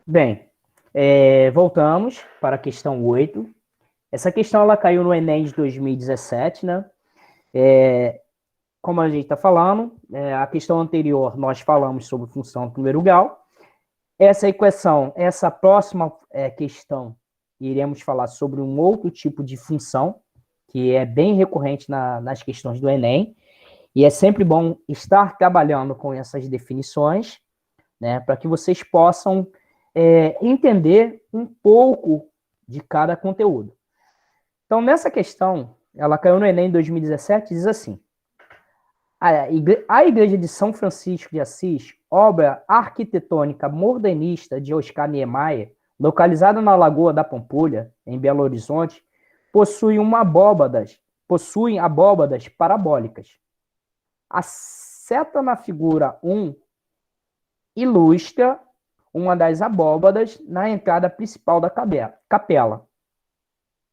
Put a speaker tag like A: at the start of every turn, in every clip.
A: Bem, voltamos para a questão 8. Essa questão ela caiu no Enem de 2017, né? Como a gente está falando, a questão anterior nós falamos sobre função do primeiro grau. Essa equação, essa próxima questão, iremos falar sobre um outro tipo de função, que é bem recorrente nas questões do Enem, e é sempre bom estar trabalhando com essas definições, né, para que vocês possam entender um pouco de cada conteúdo. Então, nessa questão, ela caiu no Enem em 2017, diz assim: a Igreja de São Francisco de Assis, obra arquitetônica modernista de Oscar Niemeyer, localizada na Lagoa da Pampulha, em Belo Horizonte, possui abóbadas parabólicas. A seta na figura 1 ilustra uma das abóbadas na entrada principal da capela.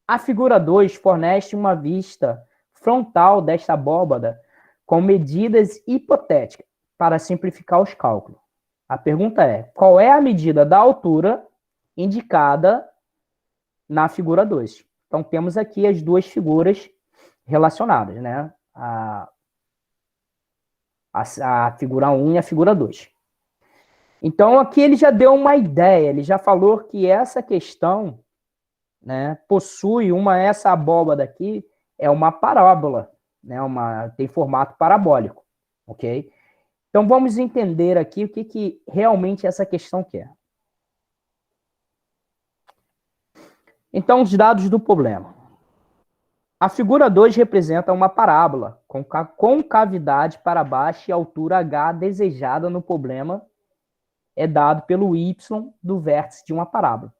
A: A figura 2 fornece uma vista frontal desta abóbada com medidas hipotéticas para simplificar os cálculos. A pergunta é: qual é a medida da altura indicada na figura 2? Então, temos aqui as duas figuras relacionadas, né? A figura 1 e a figura 2. Então, aqui ele já deu uma ideia, ele já falou que essa questão, né, possui essa abóbada aqui é uma parábola, né, tem formato parabólico, ok? Então, vamos entender aqui o que realmente essa questão quer. Então, os dados do problema. A figura 2 representa uma parábola com concavidade para baixo e altura H desejada no problema é dado pelo y do vértice de uma parábola.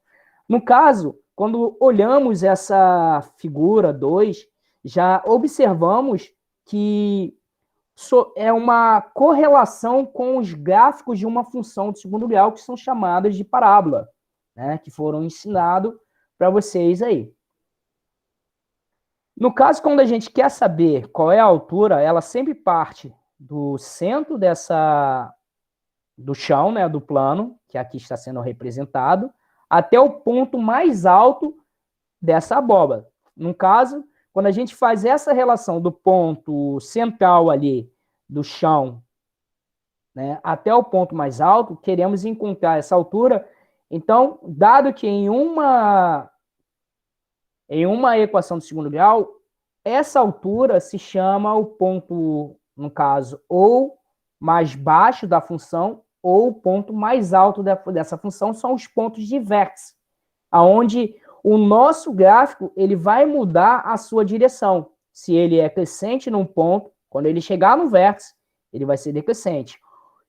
A: No caso, quando olhamos essa figura 2, já observamos que é uma correlação com os gráficos de uma função de segundo grau, que são chamadas de parábola, né, que foram ensinados para vocês aí. No caso, quando a gente quer saber qual é a altura, ela sempre parte do centro do chão, né, do plano, que aqui está sendo representado, até o ponto mais alto dessa abóbada. No caso, quando a gente faz essa relação do ponto central ali do chão, né, até o ponto mais alto, queremos encontrar essa altura. Então, dado que em uma equação de segundo grau, essa altura se chama o ponto, no caso, ou mais baixo da função, ou o ponto mais alto dessa função, são os pontos de vértice, aonde o nosso gráfico ele vai mudar a sua direção. Se ele é crescente num ponto, quando ele chegar no vértice, ele vai ser decrescente.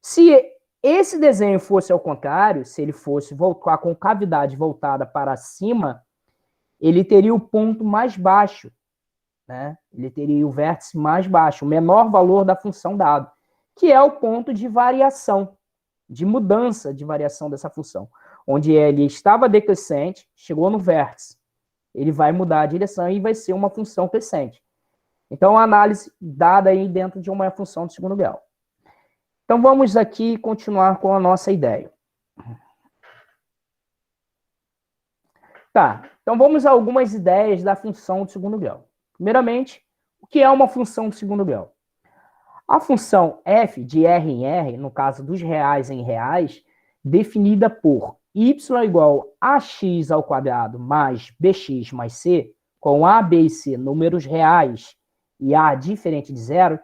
A: Se esse desenho fosse ao contrário, se ele fosse com a concavidade voltada para cima, ele teria o ponto mais baixo, né? Ele teria o vértice mais baixo, o menor valor da função dado, que é o ponto de variação, de mudança de variação dessa função, onde ele estava decrescente, chegou no vértice, ele vai mudar a direção e vai ser uma função crescente. Então, a análise dada aí dentro de uma função de segundo grau. Então, vamos aqui continuar com a nossa ideia. Tá, então vamos a algumas ideias da função de segundo grau. Primeiramente, o que é uma função de segundo grau? A função f de R em R, no caso dos reais em reais, definida por y igual a x ao quadrado mais bx mais c, com a, b e c números reais e a diferente de zero,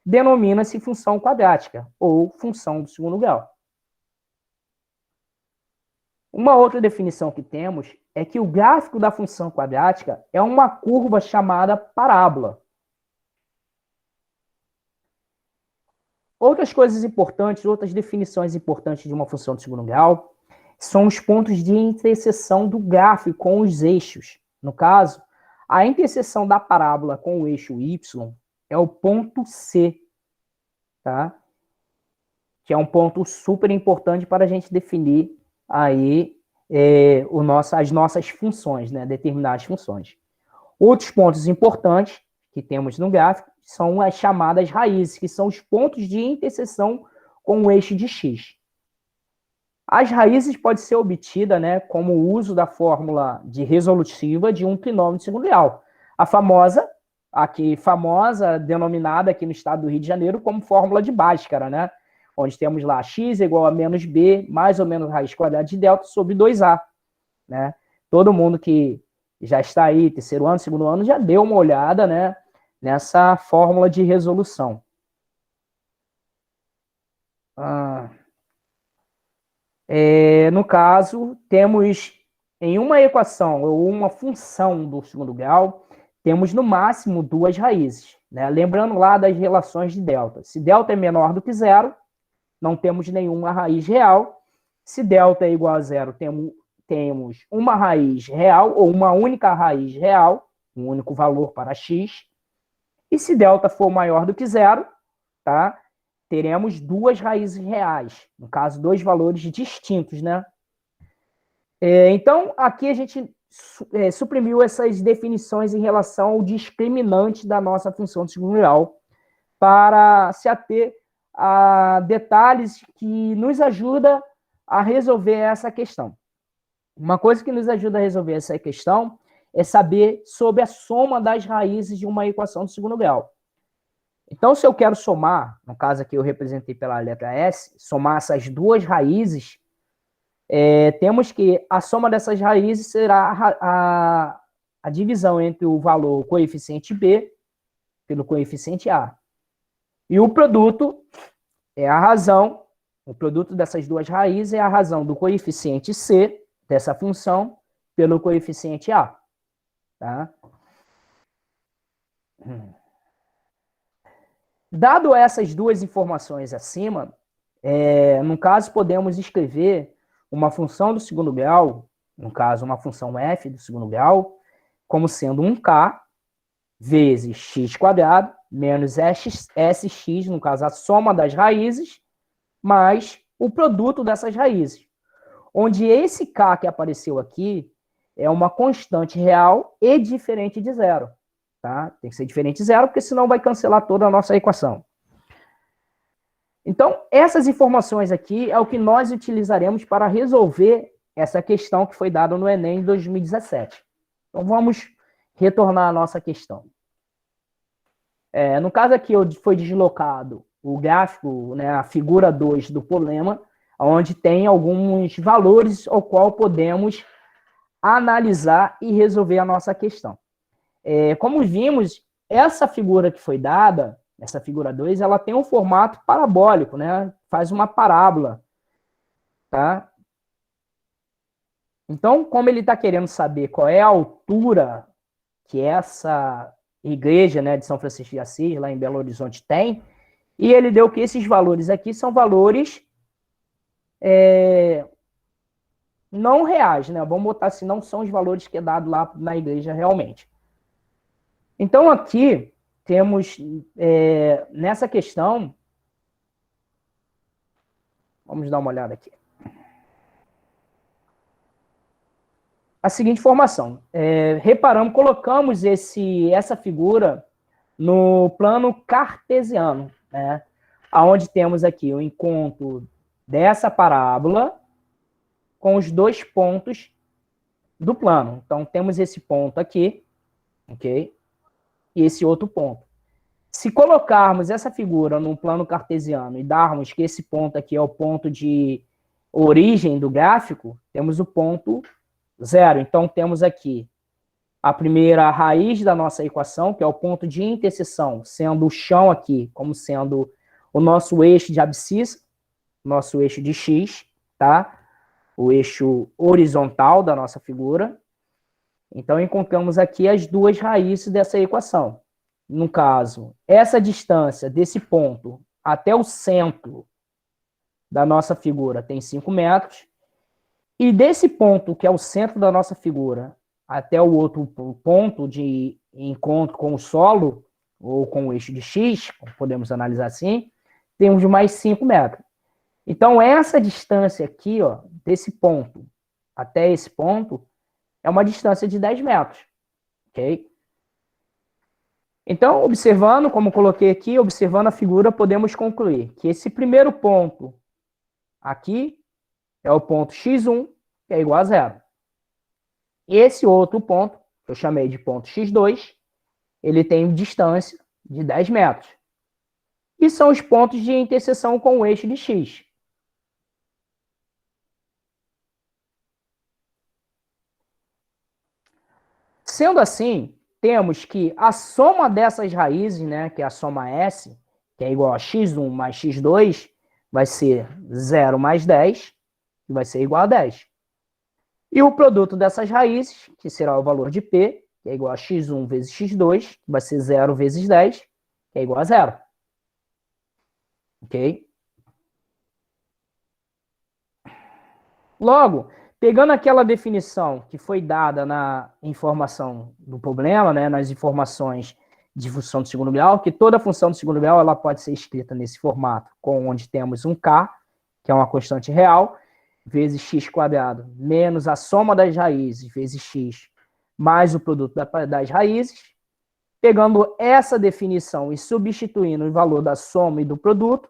A: denomina-se função quadrática, ou função do segundo grau. Uma outra definição que temos é que o gráfico da função quadrática é uma curva chamada parábola. Outras coisas importantes, outras definições importantes de uma função de segundo grau são os pontos de interseção do gráfico com os eixos. No caso, a interseção da parábola com o eixo y é o ponto C, tá? Que é um ponto super importante para a gente definir aí as nossas funções, né? Determinar as funções. Outros pontos importantes que temos no gráfico são as chamadas raízes, que são os pontos de interseção com o eixo de x. As raízes podem ser obtidas, né, como o uso da fórmula de resolutiva de um trinômio de segundo grau. A famosa, denominada aqui no estado do Rio de Janeiro como fórmula de Bhaskara, né? Onde temos lá x igual a menos b, mais ou menos raiz quadrada de delta sobre 2a, né? Todo mundo que já está aí, terceiro ano, segundo ano, já deu uma olhada, né, nessa fórmula de resolução. No caso, temos em uma equação ou uma função do segundo grau, temos no máximo duas raízes, né? Lembrando lá das relações de delta. Se delta é menor do que zero, não temos nenhuma raiz real. Se delta é igual a zero, temos uma raiz real ou uma única raiz real, um único valor para x. E se delta for maior do que zero, tá? Teremos duas raízes reais, no caso, dois valores distintos, né? Então, aqui a gente suprimiu essas definições em relação ao discriminante da nossa função de segundo grau para se ater a detalhes que nos ajuda a resolver essa questão. Uma coisa que nos ajuda a resolver essa questão é saber sobre a soma das raízes de uma equação de segundo grau. Então, se eu quero somar, no caso aqui eu representei pela letra S, somar essas duas raízes, temos que a soma dessas raízes será a divisão entre o valor coeficiente B pelo coeficiente A. E o produto é a razão, o produto dessas duas raízes é a razão do coeficiente C, dessa função, pelo coeficiente A. Tá? Dado essas duas informações acima, no caso, podemos escrever uma função do segundo grau, no caso, uma função f do segundo grau, como sendo 1k vezes x quadrado menos sx, no caso, a soma das raízes, mais o produto dessas raízes. Onde esse k que apareceu aqui é uma constante real e diferente de zero. Tá? Tem que ser diferente de zero, porque senão vai cancelar toda a nossa equação. Então, essas informações aqui é o que nós utilizaremos para resolver essa questão que foi dada no Enem em 2017. Então, vamos retornar à nossa questão. No caso aqui, foi deslocado o gráfico, né, a figura 2 do problema, onde tem alguns valores ao qual podemos analisar e resolver a nossa questão. Como vimos, essa figura que foi dada, essa figura 2, ela tem um formato parabólico, né? Faz uma parábola, tá? Então, como ele está querendo saber qual é a altura que essa igreja, né, de São Francisco de Assis, lá em Belo Horizonte, tem, e ele deu que esses valores aqui são valores não reais, né? Vamos botar assim, não são os valores que é dado lá na igreja realmente. Então, aqui, temos, nessa questão, vamos dar uma olhada aqui. A seguinte informação. Reparamos, colocamos essa figura no plano cartesiano, né? Onde temos aqui o encontro dessa parábola com os dois pontos do plano. Então, temos esse ponto aqui, ok? E esse outro ponto. Se colocarmos essa figura no plano cartesiano e darmos que esse ponto aqui é o ponto de origem do gráfico, temos o ponto zero. Então, temos aqui a primeira raiz da nossa equação, que é o ponto de interseção, sendo o chão aqui como sendo o nosso eixo de abscissa, nosso eixo de x, tá? O eixo horizontal da nossa figura. Então, encontramos aqui as duas raízes dessa equação. No caso, essa distância desse ponto até o centro da nossa figura tem 5 metros. E desse ponto, que é o centro da nossa figura, até o outro ponto de encontro com o solo, ou com o eixo de x, podemos analisar assim, temos mais 5 metros. Então, essa distância aqui, ó, desse ponto até esse ponto, é uma distância de 10 metros. Ok? Então, observando, como coloquei aqui, observando a figura, podemos concluir que esse primeiro ponto aqui é o ponto x1, que é igual a zero. Esse outro ponto, que eu chamei de ponto x2, ele tem distância de 10 metros. E são os pontos de interseção com o eixo de x. Sendo assim, temos que a soma dessas raízes, né, que é a soma S, que é igual a x1 mais x2, vai ser 0 mais 10, que vai ser igual a 10. E o produto dessas raízes, que será o valor de P, que é igual a x1 vezes x2, que vai ser 0 vezes 10, que é igual a 0. Ok? Logo, pegando aquela definição que foi dada na informação do problema, né, nas informações de função de segundo grau, que toda função de segundo grau ela pode ser escrita nesse formato, com onde temos um k, que é uma constante real, vezes x quadrado, menos a soma das raízes, vezes x, mais o produto das raízes. Pegando essa definição e substituindo o valor da soma e do produto,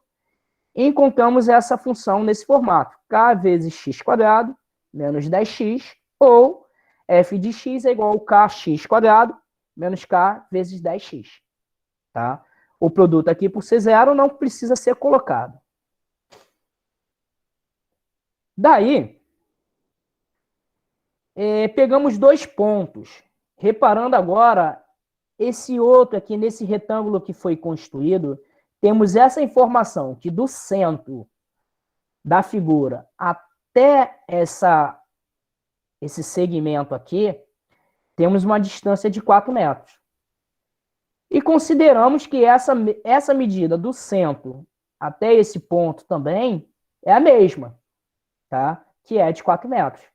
A: encontramos essa função nesse formato, k vezes x quadrado, menos 10x, ou f de x é igual a kx quadrado, menos k vezes 10x. Tá? O produto aqui, por ser zero, não precisa ser colocado. Daí, pegamos dois pontos. Reparando agora, esse outro aqui, nesse retângulo que foi construído, temos essa informação, que do centro da figura até esse segmento aqui, temos uma distância de 4 metros. E consideramos que essa medida do centro até esse ponto também é a mesma, tá? Que é de 4 metros.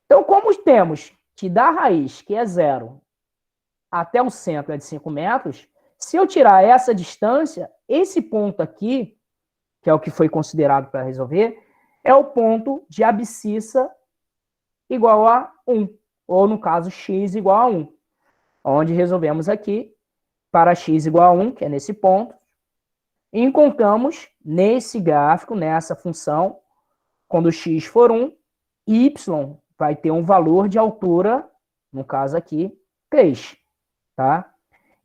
A: Então, como temos que da raiz, que é zero, até o centro é de 5 metros, se eu tirar essa distância, esse ponto aqui, que é o que foi considerado para resolver, é o ponto de abscissa igual a 1, ou no caso x igual a 1, onde resolvemos aqui para x igual a 1, que é nesse ponto, e encontramos nesse gráfico, nessa função, quando x for 1, y vai ter um valor de altura, no caso aqui, 3, tá?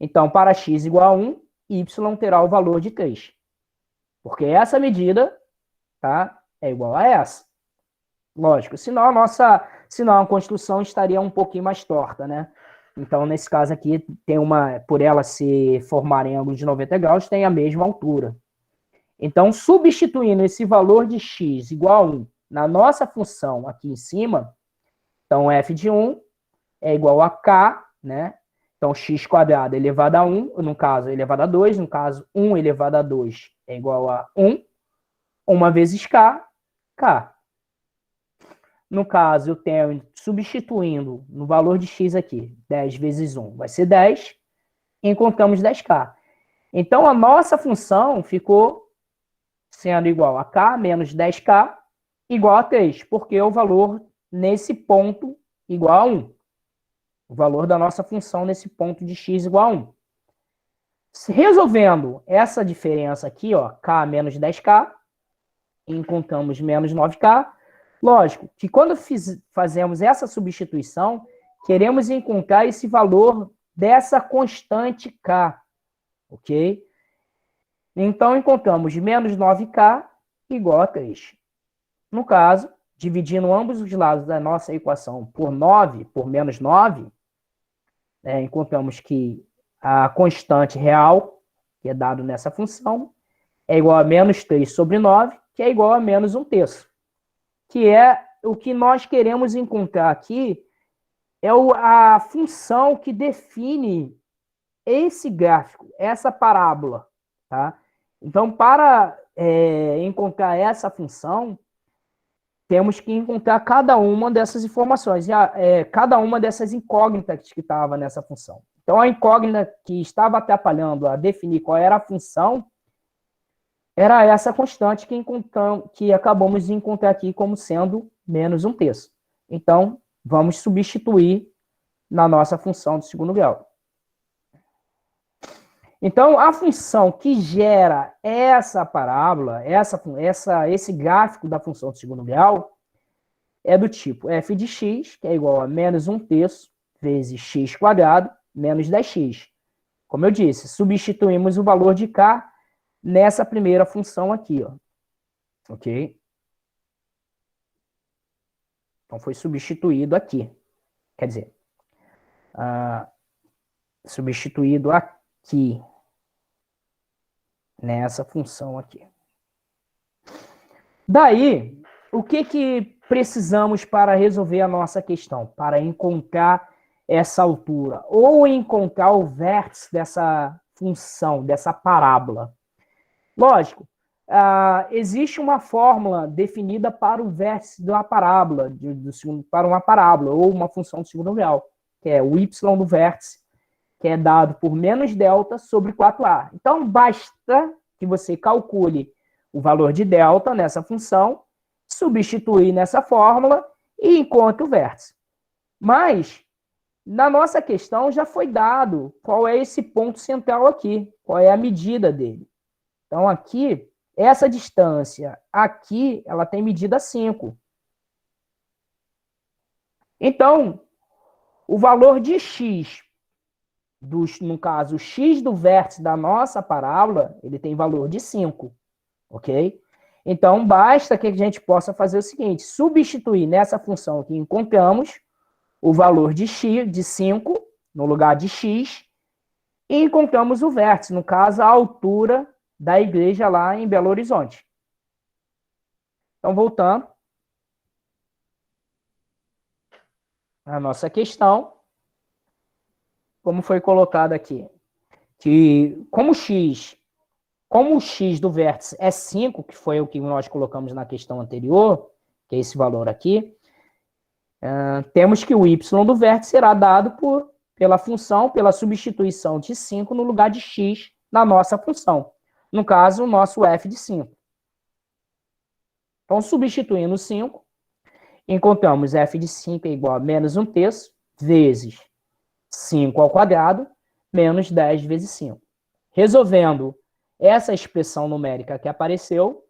A: Então, para x igual a 1, y terá o valor de 3. Porque essa medida, tá, é igual a essa. Lógico, senão a construção estaria um pouquinho mais torta, né? Então, nesse caso aqui, por ela se formar em ângulo de 90 graus, tem a mesma altura. Então, substituindo esse valor de x igual a 1 na nossa função aqui em cima, então f de 1 é igual a k, né? Então, x quadrado elevado a 1, no caso, elevado a 2, no caso, 1 elevado a 2 é igual a 1, 1 vezes k, k. No caso, eu tenho, substituindo no valor de x aqui, 10 vezes 1 vai ser 10, e encontramos 10k. Então, a nossa função ficou sendo igual a k menos 10k igual a 3, porque o valor nesse ponto igual a 1. O valor da nossa função nesse ponto de x igual a 1. Resolvendo essa diferença aqui, ó, k menos 10k, encontramos menos 9k. Lógico que quando fazemos essa substituição, queremos encontrar esse valor dessa constante k, ok? Então, encontramos menos 9k igual a 3. No caso, dividindo ambos os lados da nossa equação por 9, por menos 9, encontramos que a constante real, que é dado nessa função, é igual a menos 3 sobre 9, que é igual a menos 1/3. Que é o que nós queremos encontrar aqui, é a função que define esse gráfico, essa parábola. Tá? Então, para encontrar essa função, temos que encontrar cada uma dessas informações, cada uma dessas incógnitas que estava nessa função. Então, a incógnita que estava atrapalhando a definir qual era a função era essa constante que acabamos de encontrar aqui como sendo menos 1/3. Então, vamos substituir na nossa função de segundo grau. Então, a função que gera essa parábola, esse gráfico da função de segundo grau, é do tipo f de x, que é igual a menos 1/3 vezes x quadrado, menos 10x. Como eu disse, substituímos o valor de k nessa primeira função aqui, ó. Ok? Então, foi substituído aqui. Quer dizer, substituído aqui, nessa função aqui. Daí, o que precisamos para resolver a nossa questão? Para encontrar essa altura, ou encontrar o vértice dessa função, dessa parábola. Lógico, existe uma fórmula definida para o vértice da parábola, para uma parábola, ou uma função de segundo grau, que é o y do vértice, que é dado por menos delta sobre 4a. Então, basta que você calcule o valor de delta nessa função, substituir nessa fórmula e encontre o vértice. Mas, na nossa questão, já foi dado qual é esse ponto central aqui, qual é a medida dele. Então, aqui, essa distância aqui, ela tem medida 5. Então, o valor de x, no caso, x do vértice da nossa parábola, ele tem valor de 5. Ok? Então, basta que a gente possa fazer o seguinte, substituir nessa função que encontramos o valor de x, de 5, no lugar de x, e encontramos o vértice, no caso, a altura da igreja lá em Belo Horizonte. Então, voltando à nossa questão, como foi colocado aqui, que como o x do vértice é 5, que foi o que nós colocamos na questão anterior, que é esse valor aqui, temos que o y do vértice será dado pela substituição de 5 no lugar de x na nossa função. No caso, o nosso f de 5. Então, substituindo 5, encontramos f de 5 é igual a menos 1/3 vezes 5 ao quadrado, menos 10 vezes 5. Resolvendo essa expressão numérica que apareceu,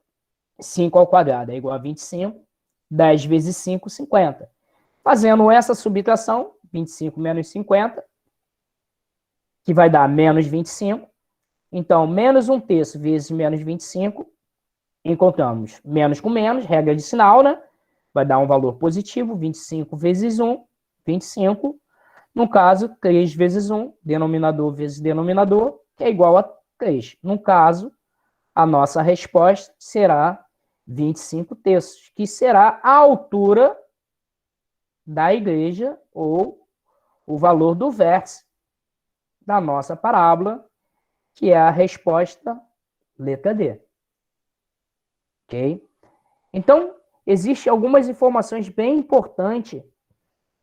A: 5 ao quadrado é igual a 25, 10 vezes 5, 50. Fazendo essa subtração, 25 menos 50, que vai dar menos 25. Então, menos 1/3 vezes menos 25, encontramos menos com menos, regra de sinal, né? Vai dar um valor positivo, 25 vezes 1, 25. No caso, 3 vezes 1, denominador vezes denominador, que é igual a 3. No caso, a nossa resposta será 25/3, que será a altura da igreja ou o valor do vértice da nossa parábola, que é a resposta letra D. Ok? Então, existem algumas informações bem importantes,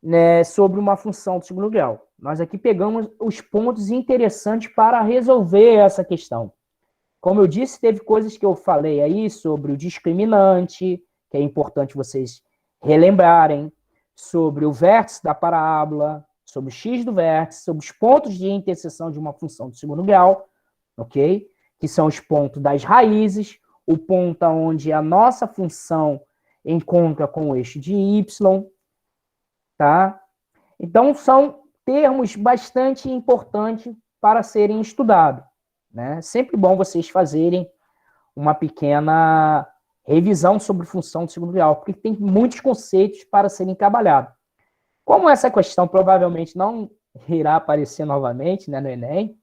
A: né, sobre uma função de segundo grau. Nós aqui pegamos os pontos interessantes para resolver essa questão. Como eu disse, teve coisas que eu falei aí sobre o discriminante, que é importante vocês relembrarem, sobre o vértice da parábola, sobre o x do vértice, sobre os pontos de interseção de uma função de segundo grau, ok? Que são os pontos das raízes, o ponto onde a nossa função encontra com o eixo de y, tá? Então, são termos bastante importantes para serem estudados, né? Sempre bom vocês fazerem uma pequena revisão sobre função de segundo grau, porque tem muitos conceitos para serem trabalhados. Como essa questão provavelmente não irá aparecer novamente, né, no Enem,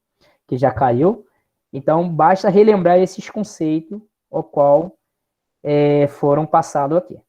A: que já caiu, então basta relembrar esses conceitos, o qual foram passados aqui.